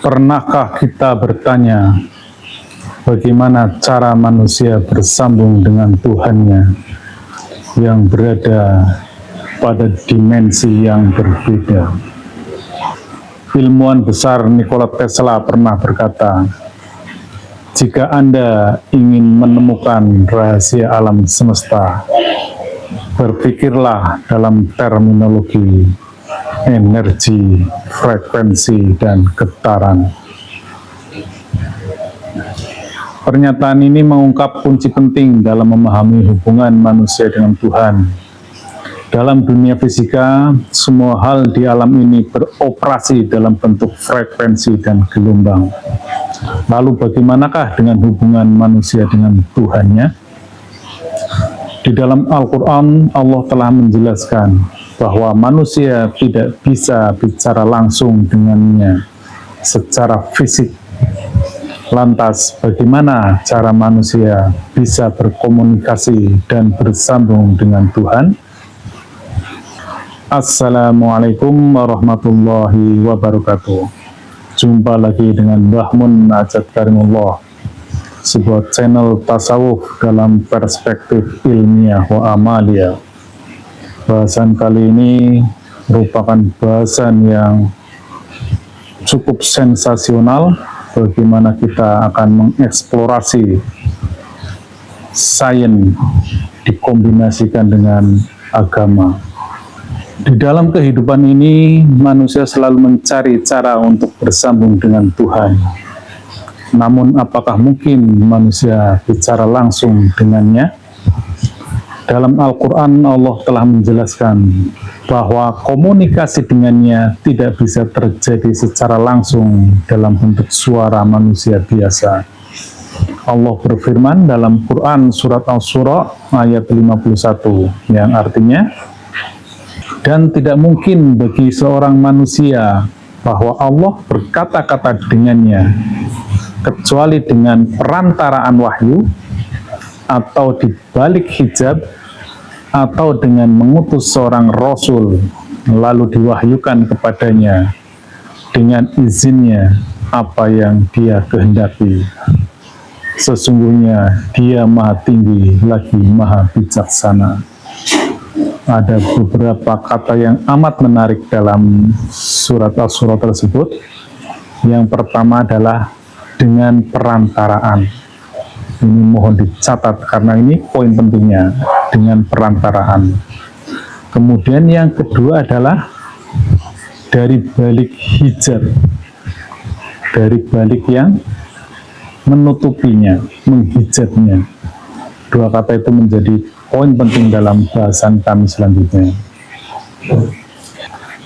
Pernahkah kita bertanya, bagaimana cara manusia bersambung dengan Tuhannya yang berada pada dimensi yang berbeda? Ilmuwan besar Nikola Tesla pernah berkata, jika Anda ingin menemukan rahasia alam semesta, berpikirlah dalam terminologi energi, frekuensi, dan getaran. Pernyataan ini mengungkap kunci penting dalam memahami hubungan manusia dengan Tuhan. Dalam dunia fisika, semua hal di alam ini beroperasi dalam bentuk frekuensi dan gelombang. Lalu bagaimanakah dengan hubungan manusia dengan Tuhannya? Di dalam Al-Quran, Allah telah menjelaskan bahwa manusia tidak bisa bicara langsung dengannya secara fisik. Lantas, bagaimana cara manusia bisa berkomunikasi dan bersambung dengan Tuhan? Assalamualaikum warahmatullahi wabarakatuh. Jumpa lagi dengan Mbah Mun Najat Karimullah, sebuah channel tasawuf dalam perspektif ilmiah wa amalia. Bahasan kali ini merupakan bahasan yang cukup sensasional, bagaimana kita akan mengeksplorasi sains dikombinasikan dengan agama. Di dalam kehidupan ini, manusia selalu mencari cara untuk bersambung dengan Tuhan. Namun, apakah mungkin manusia bicara langsung dengannya? Dalam Al-Quran, Allah telah menjelaskan bahwa komunikasi dengannya tidak bisa terjadi secara langsung dalam bentuk suara manusia biasa. Allah berfirman dalam Quran Surat Al-Surah ayat 51, yang artinya, dan tidak mungkin bagi seorang manusia bahwa Allah berkata-kata dengannya, kecuali dengan perantaraan wahyu, atau di balik hijab, atau dengan mengutus seorang rasul lalu diwahyukan kepadanya dengan izinnya apa yang dia kehendaki. Sesungguhnya dia maha tinggi lagi maha bijaksana. Ada beberapa kata yang amat menarik dalam surat Al-Surah tersebut. Yang pertama adalah dengan perantaraan. Ini mohon dicatat karena ini poin pentingnya, dengan perantaraan. Kemudian yang kedua adalah dari balik hijab, dari balik yang menutupinya, menghijabnya. Dua kata itu menjadi poin penting dalam bahasan kami selanjutnya.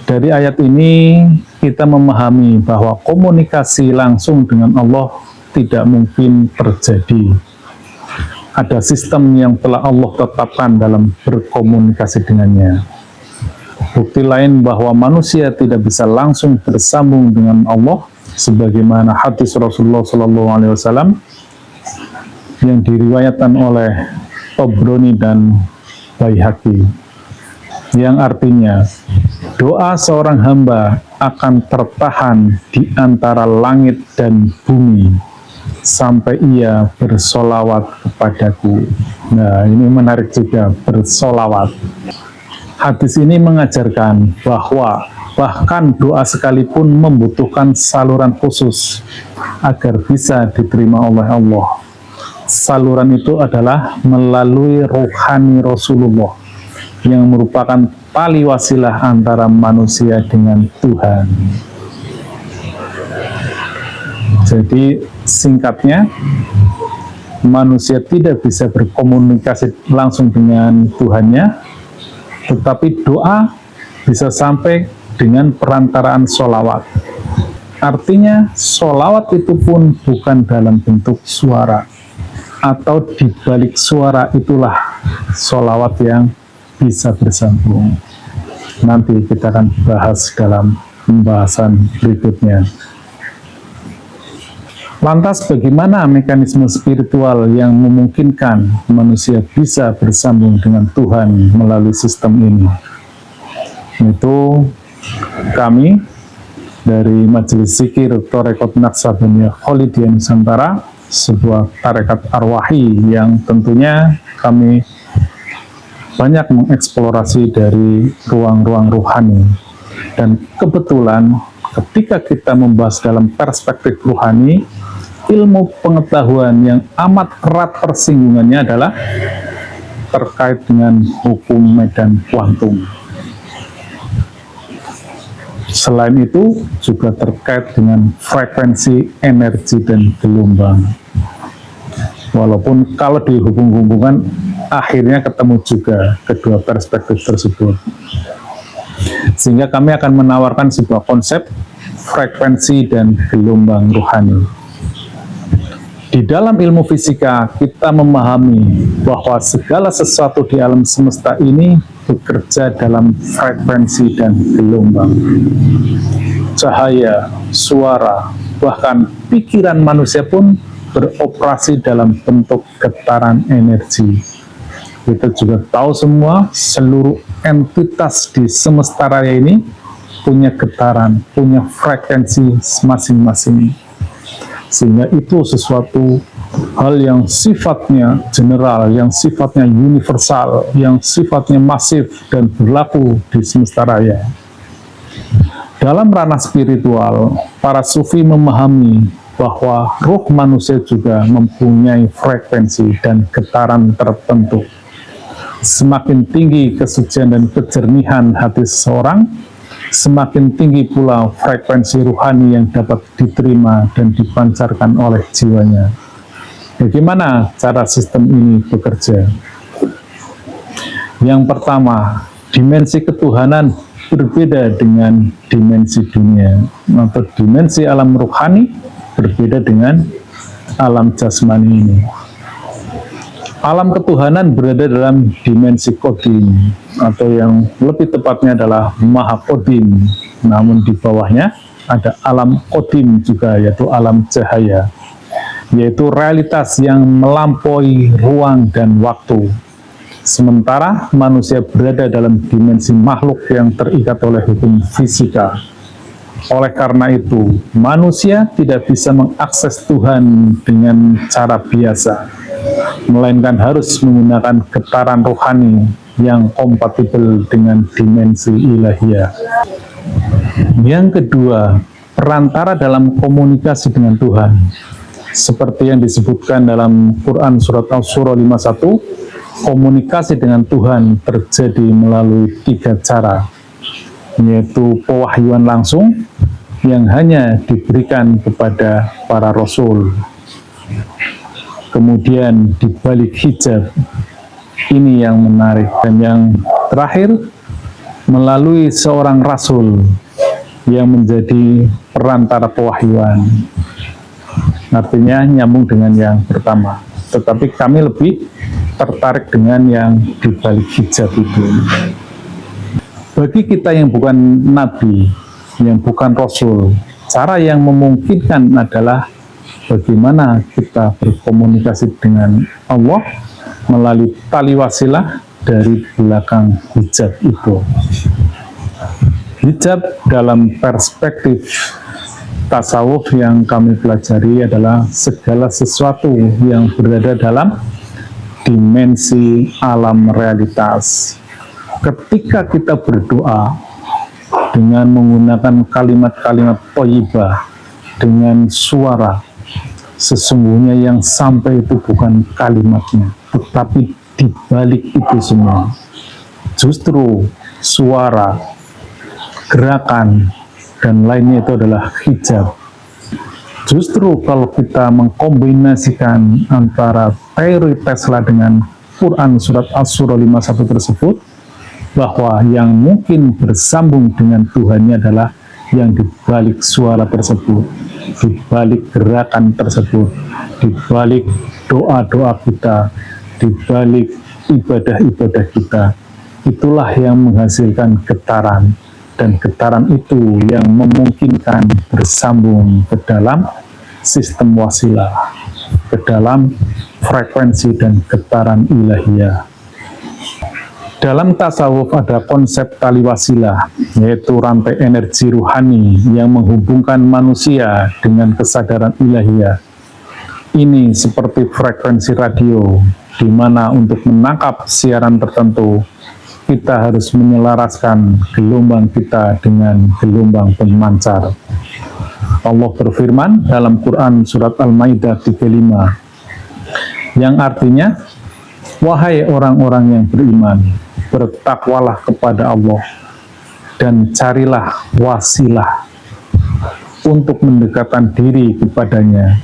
Dari ayat ini kita memahami bahwa komunikasi langsung dengan Allah tidak mungkin terjadi. Ada sistem yang telah Allah tetapkan dalam berkomunikasi dengannya. Bukti lain bahwa manusia tidak bisa langsung bersambung dengan Allah, sebagaimana hadis Rasulullah SAW yang diriwayatkan oleh Tabrani dan Baihaqi, yang artinya doa seorang hamba akan tertahan di antara langit dan bumi sampai ia bersolawat kepadaku. Nah, ini menarik juga, bersolawat. Hadis ini mengajarkan bahwa bahkan doa sekalipun membutuhkan saluran khusus agar bisa diterima oleh Allah. Saluran itu adalah melalui rohani Rasulullah yang merupakan tali wasilah antara manusia dengan Tuhan. Jadi singkatnya, manusia tidak bisa berkomunikasi langsung dengan Tuhannya, tetapi doa bisa sampai dengan perantaraan sholawat. Artinya sholawat itu pun bukan dalam bentuk suara, atau di balik suara itulah sholawat yang bisa bersambung. Nanti kita akan bahas dalam pembahasan berikutnya. Lantas bagaimana mekanisme spiritual yang memungkinkan manusia bisa bersambung dengan Tuhan melalui sistem ini? Itu kami dari Majelis Zikir Torekot Naksabandia Kholidiyah Nusantara, sebuah tarekat arwahi yang tentunya kami banyak mengeksplorasi dari ruang-ruang ruhani. Dan kebetulan ketika kita membahas dalam perspektif ruhani, ilmu pengetahuan yang amat erat persinggungannya adalah terkait dengan hukum medan kuantum. Selain itu juga terkait dengan frekuensi, energi, dan gelombang. Walaupun kalau dihubung-hubungkan akhirnya ketemu juga kedua perspektif tersebut. Sehingga kami akan menawarkan sebuah konsep frekuensi dan gelombang ruhani. Di dalam ilmu fisika kita memahami bahwa segala sesuatu di alam semesta ini bekerja dalam frekuensi dan gelombang. Cahaya, suara, bahkan pikiran manusia pun beroperasi dalam bentuk getaran energi. Kita juga tahu semua seluruh entitas di semesta raya ini punya getaran, punya frekuensi masing-masing. Sehingga itu sesuatu hal yang sifatnya general, yang sifatnya universal, yang sifatnya masif dan berlaku di semesta raya. Dalam ranah spiritual, para sufi memahami bahwa ruh manusia juga mempunyai frekuensi dan getaran tertentu. Semakin tinggi kesucian dan kejernihan hati seseorang, semakin tinggi pula frekuensi ruhani yang dapat diterima dan dipancarkan oleh jiwanya. Bagaimana cara sistem ini bekerja? Yang pertama, dimensi ketuhanan berbeda dengan dimensi dunia, atau dimensi alam ruhani berbeda dengan alam jasmani ini. Alam ketuhanan berada dalam dimensi kodim, atau yang lebih tepatnya adalah maha kodim. Namun di bawahnya ada alam kodim juga, yaitu alam cahaya, yaitu realitas yang melampaui ruang dan waktu. Sementara manusia berada dalam dimensi makhluk yang terikat oleh hukum fisika. Oleh karena itu, manusia tidak bisa mengakses Tuhan dengan cara biasa, melainkan harus menggunakan getaran rohani yang kompatibel dengan dimensi ilahiyah. Yang kedua, perantara dalam komunikasi dengan Tuhan. Seperti yang disebutkan dalam Quran Surat Al-Surah 51, komunikasi dengan Tuhan terjadi melalui 3 cara, yaitu pewahyuan langsung yang hanya diberikan kepada para rasul. Kemudian di balik hijab, ini yang menarik. Dan yang terakhir, melalui seorang rasul yang menjadi perantara pewahyuan. Artinya nyambung dengan yang pertama. Tetapi kami lebih tertarik dengan yang di balik hijab itu. Bagi kita yang bukan nabi, yang bukan rasul, cara yang memungkinkan adalah bagaimana kita berkomunikasi dengan Allah melalui tali wasilah dari belakang hijab itu. Hijab dalam perspektif tasawuf yang kami pelajari adalah segala sesuatu yang berada dalam dimensi alam realitas. Ketika kita berdoa dengan menggunakan kalimat-kalimat thayyibah dengan suara, sesungguhnya yang sampai itu bukan kalimatnya, tetapi dibalik itu semua justru suara, gerakan, dan lainnya itu adalah hijab. Justru kalau kita mengkombinasikan antara teori Tesla dengan Quran Surat As-Surah 51 tersebut, bahwa yang mungkin bersambung dengan Tuhannya adalah yang dibalik suara tersebut, dibalik gerakan tersebut, dibalik doa-doa kita, dibalik ibadah-ibadah kita. Itulah yang menghasilkan getaran, dan getaran itu yang memungkinkan bersambung ke dalam sistem wasilah, ke dalam frekuensi dan getaran ilahiyah. Dalam tasawuf ada konsep tali wasilah, yaitu rantai energi ruhani yang menghubungkan manusia dengan kesadaran ilahiyah. Ini seperti frekuensi radio, di mana untuk menangkap siaran tertentu, kita harus menyelaraskan gelombang kita dengan gelombang pemancar. Allah berfirman dalam Quran surat Al-Maidah 35, yang artinya, wahai orang-orang yang beriman, bertakwalah kepada Allah dan carilah wasilah untuk mendekatkan diri kepadanya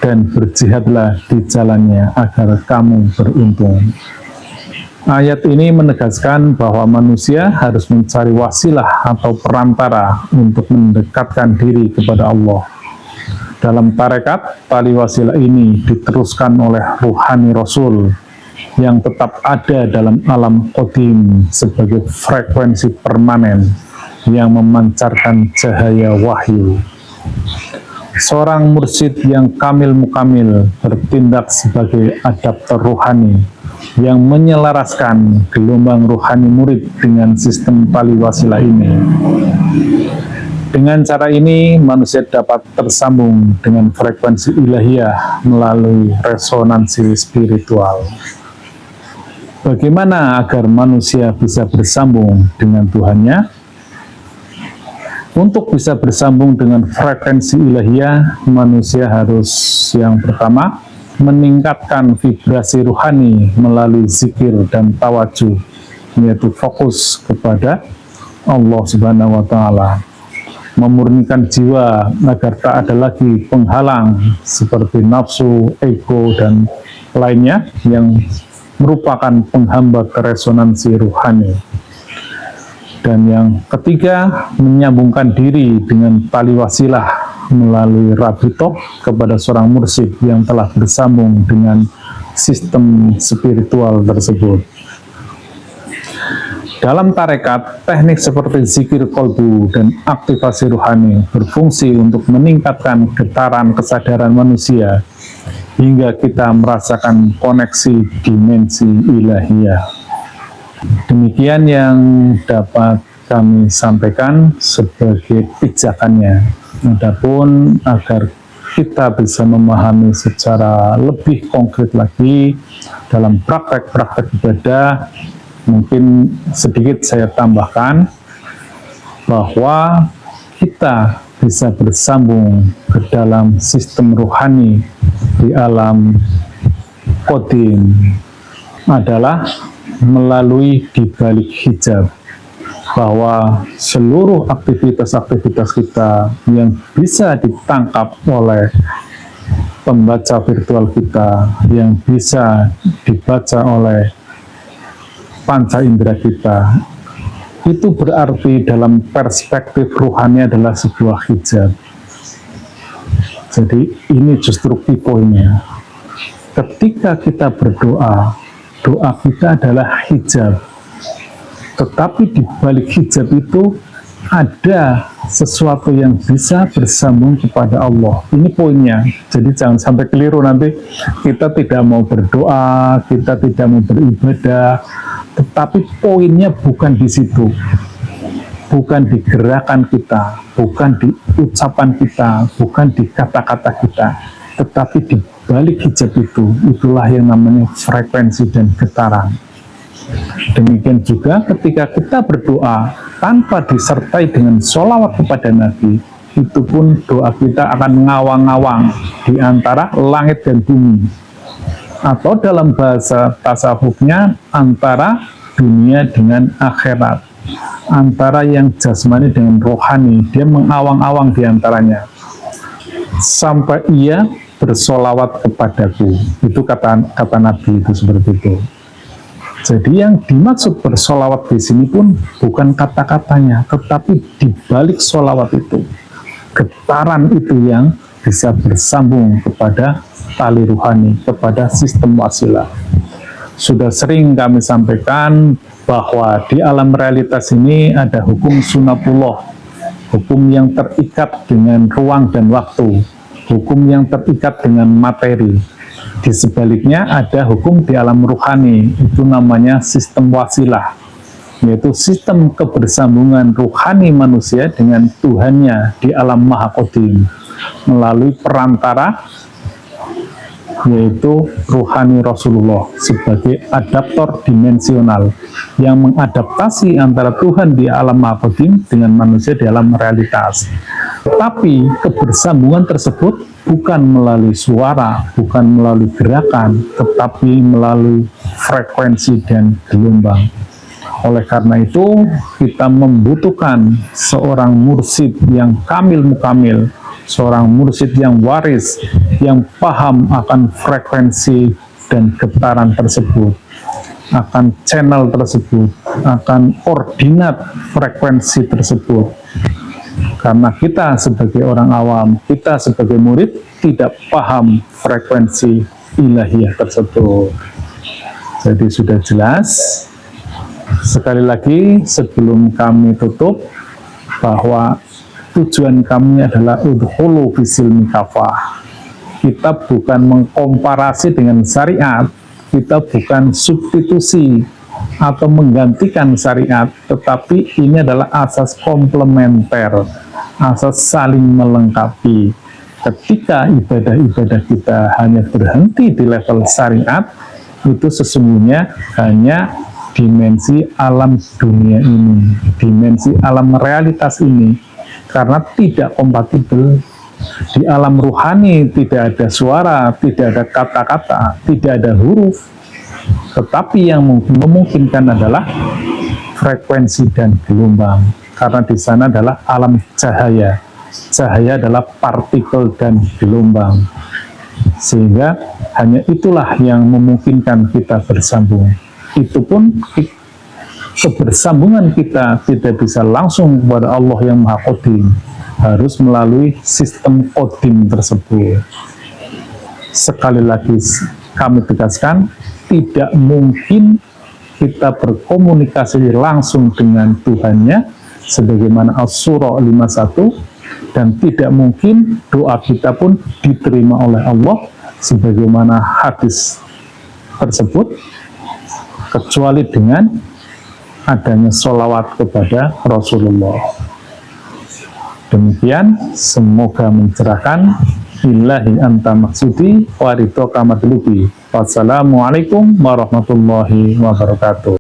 dan berjihadlah di jalannya agar kamu beruntung. Ayat ini menegaskan bahwa manusia harus mencari wasilah atau perantara untuk mendekatkan diri kepada Allah. Dalam tarekat, tali wasilah ini diteruskan oleh ruhani Rasul yang tetap ada dalam alam qadim sebagai frekuensi permanen yang memancarkan cahaya wahyu. Seorang mursyid yang kamil mukamil bertindak sebagai adapter rohani yang menyelaraskan gelombang rohani murid dengan sistem tali wasilah ini. Dengan cara ini, manusia dapat tersambung dengan frekuensi ilahiyah melalui resonansi spiritual. Bagaimana agar manusia bisa bersambung dengan Tuhannya? Untuk bisa bersambung dengan frekuensi ilahiyah, manusia harus yang pertama, meningkatkan vibrasi rohani melalui zikir dan tawajuh, yaitu fokus kepada Allah Subhanahu wa Ta'ala, memurnikan jiwa agar tak ada lagi penghalang seperti nafsu, ego, dan lainnya yang merupakan penghambat resonansi rohani. Dan yang ketiga, menyambungkan diri dengan tali wasilah melalui rabitoh kepada seorang mursyid yang telah bersambung dengan sistem spiritual tersebut. Dalam tarekat, teknik seperti zikir kolbu dan aktivasi rohani berfungsi untuk meningkatkan getaran kesadaran manusia hingga kita merasakan koneksi dimensi ilahiyah. Demikian yang dapat kami sampaikan sebagai pijakannya. Adapun agar kita bisa memahami secara lebih konkret lagi dalam praktek-praktek ibadah, mungkin sedikit saya tambahkan bahwa kita bisa bersambung ke dalam sistem rohani di alam qadim adalah melalui dibalik hijab, bahwa seluruh aktivitas-aktivitas kita yang bisa ditangkap oleh pembaca virtual kita, yang bisa dibaca oleh panca indera kita, itu berarti dalam perspektif rohani adalah sebuah hijab. Jadi ini justru key poinnya. Ketika kita berdoa, doa kita adalah hijab, tetapi di balik hijab itu ada sesuatu yang bisa bersambung kepada Allah. Ini poinnya. Jadi jangan sampai keliru nanti kita tidak mau berdoa, kita tidak mau beribadah, tetapi poinnya bukan di situ, bukan di gerakan kita, bukan di ucapan kita, bukan di kata-kata kita, tetapi di balik hijab itu, itulah yang namanya frekuensi dan getaran. Demikian juga ketika kita berdoa tanpa disertai dengan sholawat kepada Nabi, itu pun doa kita akan ngawang-ngawang di antara langit dan bumi, atau dalam bahasa tasawufnya antara dunia dengan akhirat, antara yang jasmani dengan rohani. Dia mengawang-awang di antaranya sampai ia bersolawat kepadaku. Itu kata Nabi itu seperti itu. Jadi yang dimaksud bersolawat di sini pun bukan kata-katanya, tetapi di balik solawat itu, getaran itu yang bisa bersambung kepada tali ruhani, kepada sistem wasilah. Sudah sering kami sampaikan bahwa di alam realitas ini ada hukum sunatullah, hukum yang terikat dengan ruang dan waktu, hukum yang terikat dengan materi, Di sebaliknya ada hukum di alam ruhani, itu namanya sistem wasilah, yaitu sistem kebersambungan ruhani manusia dengan Tuhannya di alam Maha Qadim melalui perantara, yaitu ruhani Rasulullah sebagai adaptor dimensional yang mengadaptasi antara Tuhan di alam Maha Qadim dengan manusia di alam realitas. Tetapi kebersambungan tersebut bukan melalui suara, bukan melalui gerakan, tetapi melalui frekuensi dan gelombang. Oleh karena itu, kita membutuhkan seorang mursyid yang kamil mukamil, seorang mursyid yang waris, yang paham akan frekuensi dan getaran tersebut, akan channel tersebut, akan ordinat frekuensi tersebut. Karena kita sebagai orang awam, kita sebagai murid tidak paham frekuensi ilahiyah tersebut. Jadi sudah jelas. Sekali lagi sebelum kami tutup, bahwa tujuan kami adalah udhulu fisilmi kafah. Kita bukan mengkomparasi dengan syariat, kita bukan substitusi atau menggantikan syariat, tetapi ini adalah asas komplementer, asas saling melengkapi. Ketika ibadah-ibadah kita hanya berhenti di level syariat, itu sesungguhnya hanya dimensi alam dunia ini, dimensi alam realitas ini, karena tidak kompatibel. Di alam ruhani tidak ada suara, tidak ada kata-kata, tidak ada huruf, tetapi yang memungkinkan adalah frekuensi dan gelombang, karena di sana adalah alam cahaya. Cahaya adalah partikel dan gelombang, sehingga hanya itulah yang memungkinkan kita bersambung. Itu pun kebersambungan kita tidak bisa langsung kepada Allah yang Maha Qadim, harus melalui sistem Qadim tersebut. Sekali lagi kami tegaskan, tidak mungkin kita berkomunikasi langsung dengan Tuhannya sebagaimana As-Surah 51, dan tidak mungkin doa kita pun diterima oleh Allah sebagaimana hadis tersebut, kecuali dengan adanya sholawat kepada Rasulullah. Demikian, semoga mencerahkan. Billahi anta maksudi wa ridhoka matlubi. Wassalamualaikum warahmatullahi wabarakatuh.